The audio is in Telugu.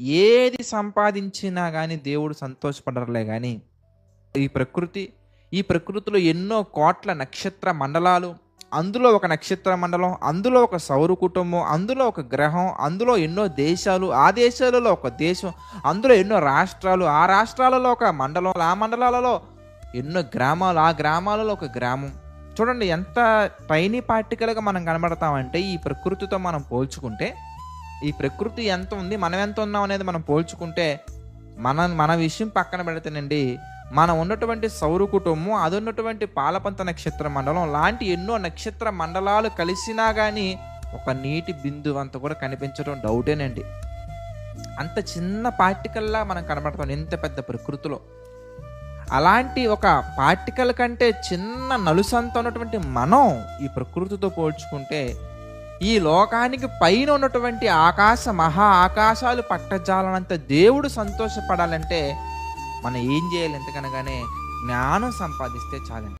ఏది సంపాదించినా గానీ దేవుడు సంతోషపడరులే గానీ, ఈ ప్రకృతి, ఈ ప్రకృతిలో ఎన్నో కోట్ల నక్షత్ర మండలాలు, అందులో ఒక నక్షత్ర మండలం, అందులో ఒక సౌర కుటుంబం, అందులో ఒక గ్రహం, అందులో ఎన్నో దేశాలు, ఆ దేశాలలో ఒక దేశం, అందులో ఎన్నో రాష్ట్రాలు, ఆ రాష్ట్రాలలో ఒక మండలం, ఆ మండలాలలో ఎన్నో గ్రామాలు, ఆ గ్రామాలలో ఒక గ్రామం. చూడండి ఎంత టైనీ పార్టికల్‌గా మనం కనబడతామంటే ఈ ప్రకృతితో మనం పోల్చుకుంటే, ఈ ప్రకృతి ఎంత ఉంది, మనం ఎంత ఉన్నాం అనేది మనం పోల్చుకుంటే, మన విషయం పక్కన పెడితేనండి, మనం ఉన్నటువంటి సౌర కుటుంబం, అదున్నటువంటి పాలపంత నక్షత్ర మండలం లాంటి ఎన్నో నక్షత్ర మండలాలు కలిసినా గానీ, ఒక నీటి బిందువంత కూడా కనిపించడం డౌటేనండి. అంత చిన్న పార్టికల్‌లా మనం కనబడతాం ఇంత పెద్ద ప్రకృతిలో. అలాంటి ఒక పార్టికల్ కంటే చిన్న నలుసంత ఉన్నటువంటి మనం ఈ ప్రకృతితో పోల్చుకుంటే, ఈ లోకానికి పైన ఉన్నటువంటి మహా ఆకాశాలు పట్టజాలనంత దేవుడు సంతోషపడాలంటే మనం ఏం చేయాలి ఎంతకనగానే జ్ఞానం సంపాదిస్తే చాలండి.